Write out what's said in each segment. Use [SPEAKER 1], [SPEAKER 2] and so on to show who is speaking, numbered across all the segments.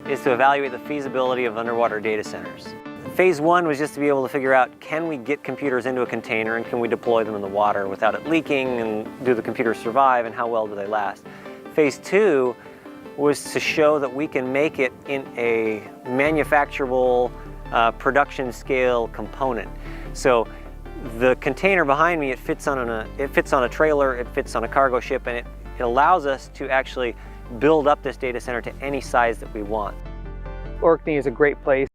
[SPEAKER 1] is to evaluate the feasibility of underwater data centers. Phase one was just to be able to figure out, can we get computers into a container and can we deploy them in the water without it leaking, and do the computers survive and how well do they last? Phase two was to show that we can make it in a manufacturable production scale component. So the container behind me, it fits on a trailer, it fits on a cargo ship, and it allows us to actually build up this data center to any size that we want.
[SPEAKER 2] Orkney is a great place.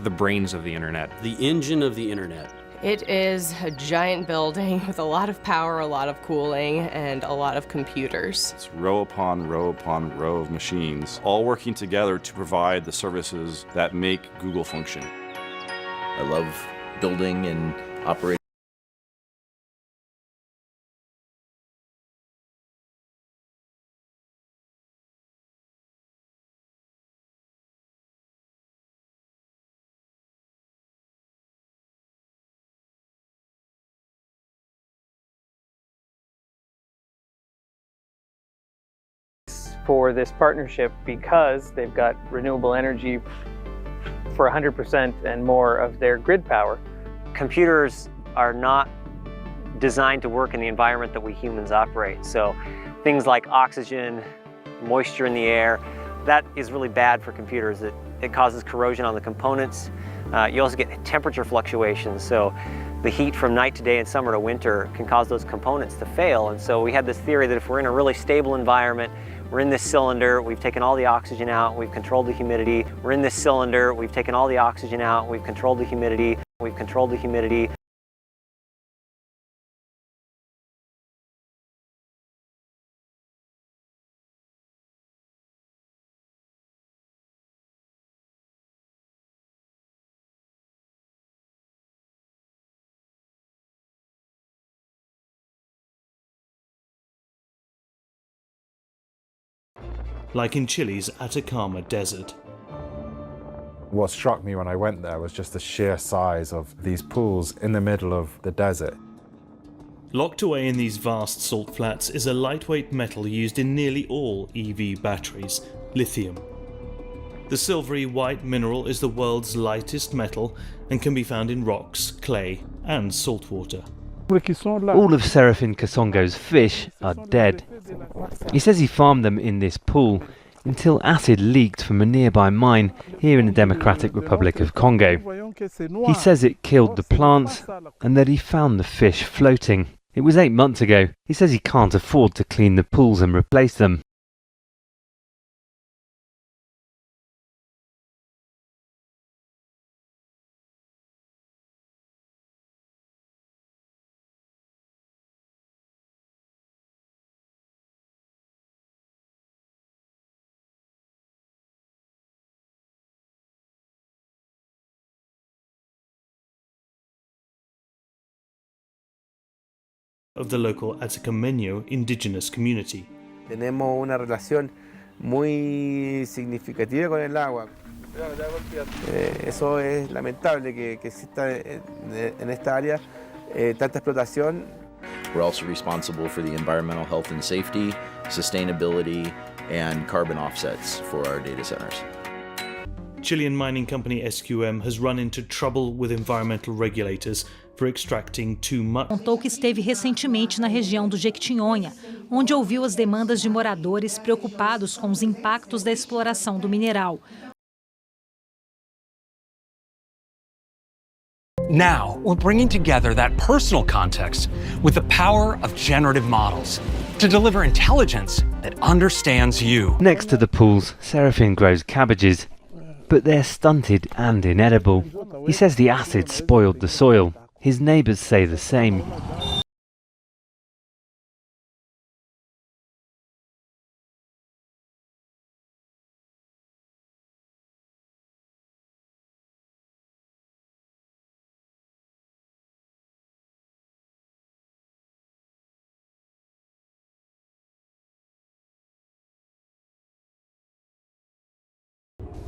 [SPEAKER 3] The brains of the internet.
[SPEAKER 4] The engine of the internet.
[SPEAKER 5] It is a giant building with a lot of power, a lot of cooling, and a lot of computers.
[SPEAKER 6] It's row upon row upon row of machines, all working together to provide the services that make Google function.
[SPEAKER 7] I love building and operating.
[SPEAKER 2] For this partnership, because they've got renewable energy for 100% and more of their grid power.
[SPEAKER 1] Computers are not designed to work in the environment that we humans operate. So things like oxygen, moisture in the air, that is really bad for computers. It causes corrosion on the components. You also get temperature fluctuations. So the heat from night to day and summer to winter can cause those components to fail. And so we had this theory that if we're in a really stable environment, we're in this cylinder, we've taken all the oxygen out, we've controlled the humidity. We're in this cylinder, we've taken all the oxygen out, we've controlled the humidity, we've controlled the humidity.
[SPEAKER 8] Like in Chile's Atacama Desert.
[SPEAKER 9] What struck me when I went there was just the sheer size of these pools in the middle of the desert.
[SPEAKER 8] Locked away in these vast salt flats is a lightweight metal used in nearly all EV batteries, lithium. The silvery white mineral is the world's lightest metal and can be found in rocks, clay and saltwater.
[SPEAKER 10] All of Serafin Kasongo's fish are dead. He says he farmed them in this pool until acid leaked from a nearby mine here in the Democratic Republic of Congo. He says it killed the plants and that he found the fish floating. It was 8 months ago. He says he can't afford to clean the pools and replace them.
[SPEAKER 8] Of the local Atacamenño indigenous community.
[SPEAKER 11] Tenemos una relación muy significativa con el agua. Eso es lamentable que exista en esta área tanta explotación.
[SPEAKER 7] We're also responsible for the environmental health and safety, sustainability, and carbon offsets for our data centers.
[SPEAKER 8] Chilean mining company SQM has run into trouble with environmental regulators for extracting too much.
[SPEAKER 12] Contou que esteve recentemente na região do Jequitinhonha, onde ouviu as demandas de moradores preocupados com os impactos da exploração do mineral.
[SPEAKER 13] Now, we're bringing together that personal context with the power of generative models to deliver intelligence that understands you.
[SPEAKER 10] Next to the pools, Serafin grows cabbages, but they're stunted and inedible. He says the acid spoiled the soil. His neighbours say the same.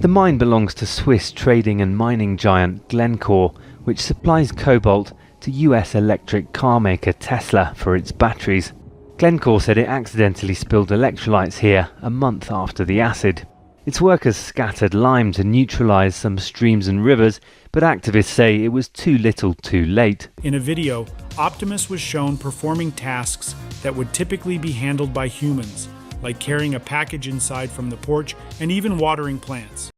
[SPEAKER 10] The mine belongs to Swiss trading and mining giant Glencore, which supplies cobalt to US electric car maker Tesla for its batteries. Glencore said it accidentally spilled electrolytes here a month after the acid. Its workers scattered lime to neutralise some streams and rivers, but activists say it was too little too late.
[SPEAKER 4] In a video, Optimus was shown performing tasks that would typically be handled by humans, like carrying a package inside from the porch and even watering plants.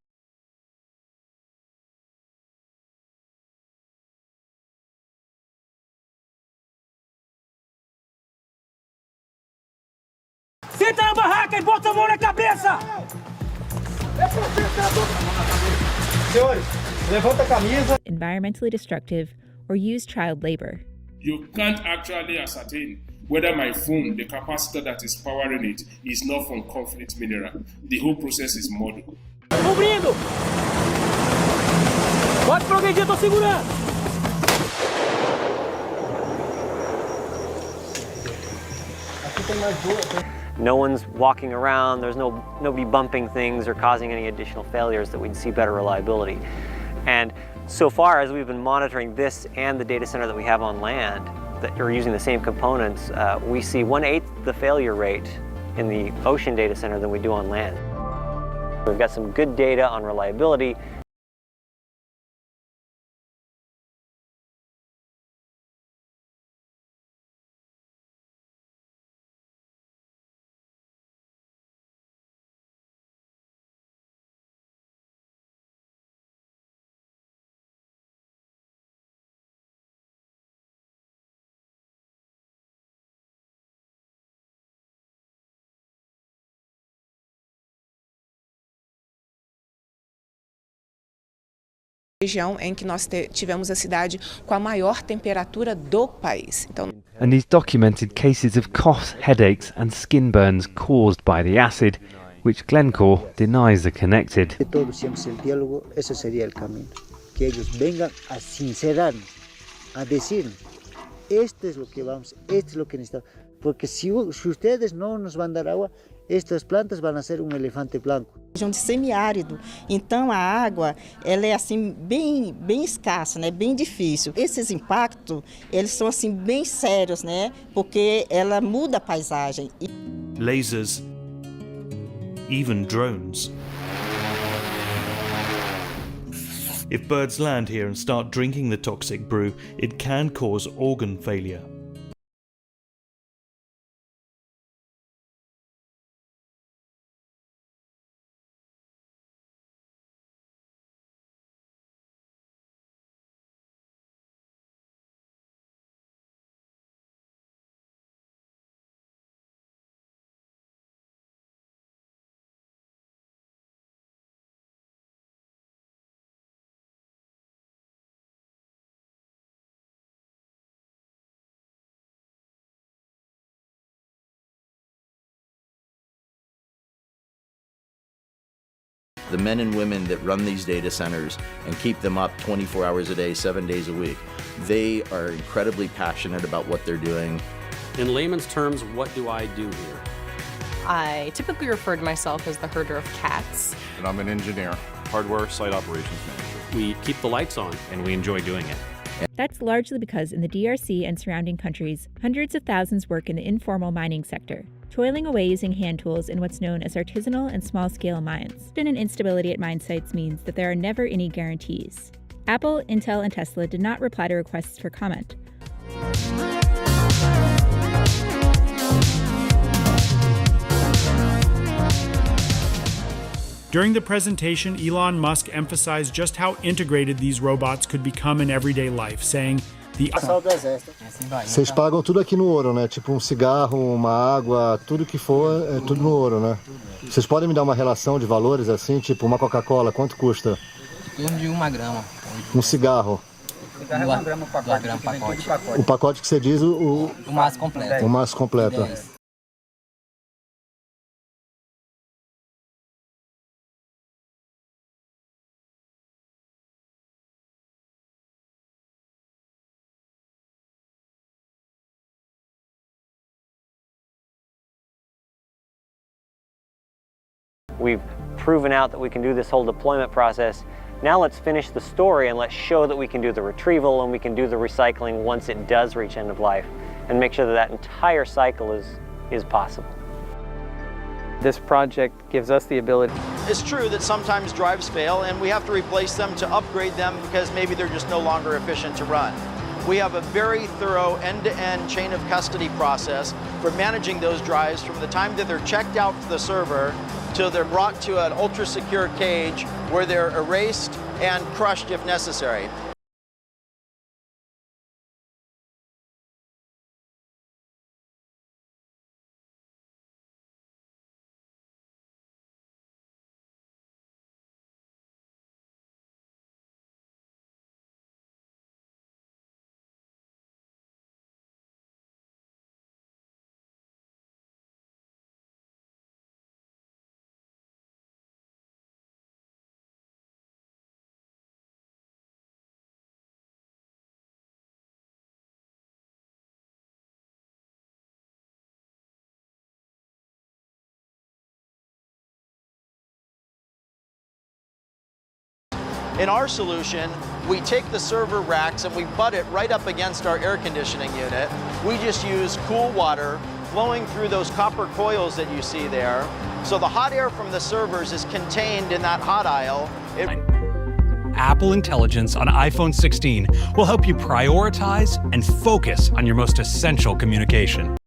[SPEAKER 14] Senta na barraca e bota a mão na cabeça!
[SPEAKER 15] Senhores, levanta a camisa.
[SPEAKER 16] Environmentally destructive or use child labor.
[SPEAKER 17] You can't actually ascertain whether my phone, the capacitor that is powering it, is not from conflict mineral. The whole process is model.
[SPEAKER 14] Cobrindo! Pode progredir, tô segurando!
[SPEAKER 1] No one's walking around, there's nobody bumping things or causing any additional failures that we'd see better reliability. And so far as we've been monitoring this and the data center that we have on land that are using the same components, we see 1/8 the failure rate in the ocean data center than we do on land. We've got some good data on reliability.
[SPEAKER 18] Região em que nós tivemos a cidade com a maior temperatura do país.
[SPEAKER 10] And he's documented cases of coughs, headaches and skin burns caused by the acid, which Glencore denies are connected.
[SPEAKER 19] Todos siempre el diálogo, ese sería el camino. Que ellos vengan a sincerarnos, a decir, esto es lo que vamos, esto es lo que necesitamos. Porque si ustedes no nos van a dar agua, estas plantas vão ser elefante branco.
[SPEAKER 20] Região de semiárido, então a água ela é assim bem escassa, né? Bem difícil. Esses impactos eles são assim bem sérios, né? Porque ela muda a paisagem.
[SPEAKER 8] Lasers, even drones. If birds land here and start drinking the toxic brew, it can cause organ failure.
[SPEAKER 7] The men and women that run these data centers and keep them up 24 hours a day, 7 days a week, they are incredibly passionate about what they're doing.
[SPEAKER 21] In layman's terms, what do I do here?
[SPEAKER 5] I typically refer to myself as the herder of cats.
[SPEAKER 6] And I'm an engineer, hardware site operations manager.
[SPEAKER 21] We keep the lights on,
[SPEAKER 3] and we enjoy doing it.
[SPEAKER 16] That's largely because in the DRC and surrounding countries, hundreds of thousands work in the informal mining sector, toiling away using hand tools in what's known as artisanal and small-scale mines. And instability at mine sites means that there are never any guarantees. Apple, Intel, and Tesla did not reply to requests for comment.
[SPEAKER 4] During the presentation, Elon Musk emphasized just how integrated these robots could become in everyday life, saying,
[SPEAKER 15] Vocês pagam tudo aqui no ouro, né? Tipo cigarro, uma água, tudo que for, é tudo no ouro, né? Vocês podem me dar uma relação de valores assim, tipo uma Coca-Cola, quanto custa?
[SPEAKER 22] Em torno de 1 grama.
[SPEAKER 15] Cigarro.
[SPEAKER 22] Cigarro é 1 grama pacote.
[SPEAKER 15] O pacote que você diz, o
[SPEAKER 22] maço completo.
[SPEAKER 15] O maço completo.
[SPEAKER 1] We've proven out that we can do this whole deployment process. Now let's finish the story and let's show that we can do the retrieval and we can do the recycling once it does reach end of life, and make sure that that entire cycle is possible.
[SPEAKER 2] This project gives us the ability.
[SPEAKER 9] It's true that sometimes drives fail and we have to replace them to upgrade them because maybe they're just no longer efficient to run. We have a very thorough end-to-end chain of custody process for managing those drives from the time that they're checked out to the server till they're brought to an ultra-secure cage where they're erased and crushed if necessary. In our solution, we take the server racks and we butt it right up against our air conditioning unit. We just use cool water flowing through those copper coils that you see there. So the hot air from the servers is contained in that hot aisle.
[SPEAKER 13] Apple Intelligence on iPhone 16 will help you prioritize and focus on your most essential communication.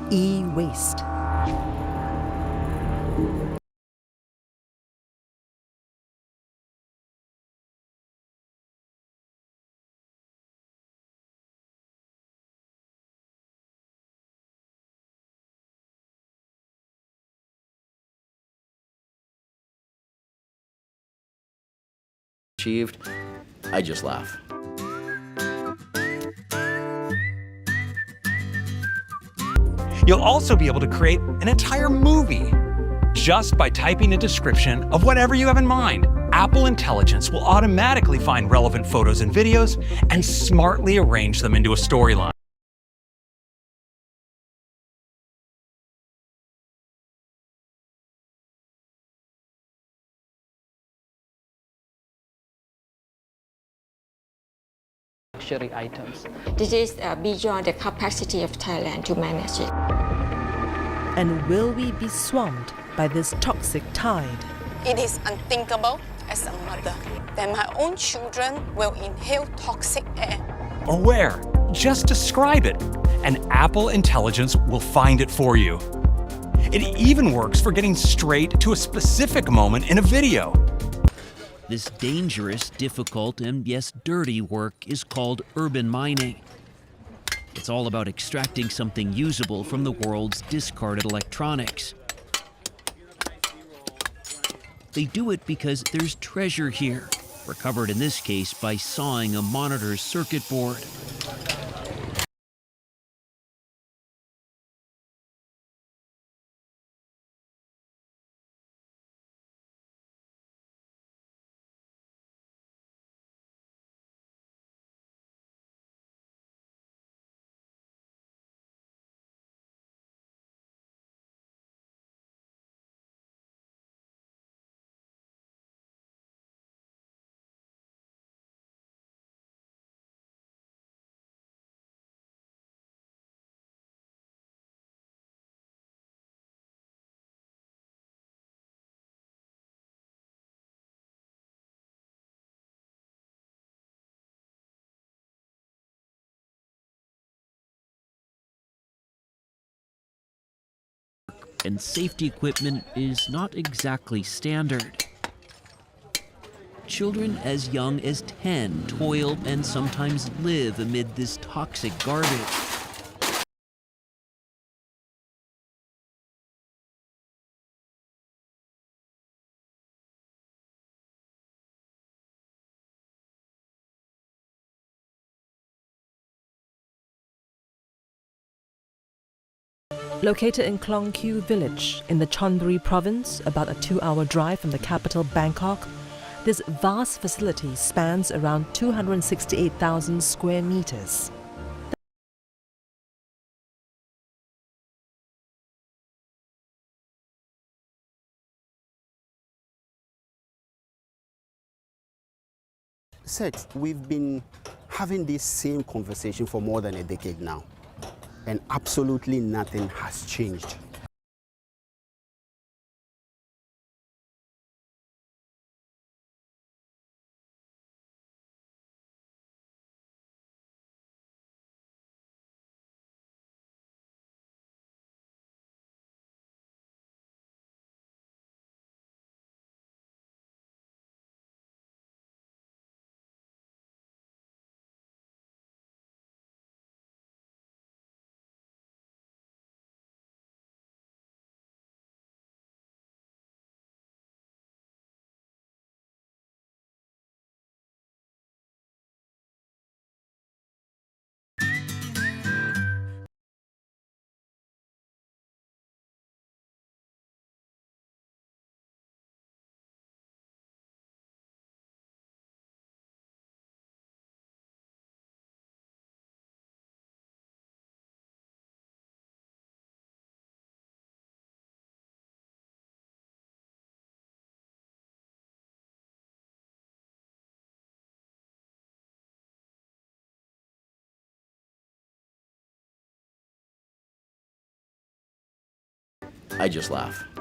[SPEAKER 23] E-waste.
[SPEAKER 7] Achieved, I just laugh.
[SPEAKER 13] You'll also be able to create an entire movie just by typing a description of whatever you have in mind. Apple Intelligence will automatically find relevant photos and videos and smartly arrange them into a storyline.
[SPEAKER 2] Luxury items.
[SPEAKER 24] This is beyond the capacity of Thailand to manage it.
[SPEAKER 23] And will we be swamped by this toxic tide?
[SPEAKER 25] It is unthinkable as a mother that my own children will inhale toxic air.
[SPEAKER 13] Or where? Just describe it, and Apple Intelligence will find it for you. It even works for getting straight to a specific moment in a video.
[SPEAKER 26] This dangerous, difficult, and yes, dirty work is called urban mining. It's all about extracting something usable from the world's discarded electronics. They do it because there's treasure here, recovered in this case by sawing a monitor's circuit board. And safety equipment is not exactly standard. Children as young as 10 toil and sometimes live amid this toxic garbage.
[SPEAKER 23] Located in Klong Kiew village in the Chonburi province, about a 2-hour drive from the capital Bangkok, this vast facility spans around 268,000 square meters.
[SPEAKER 10] Sex, we've been having this same conversation for more than a decade now, and absolutely nothing has changed.
[SPEAKER 7] I just laugh.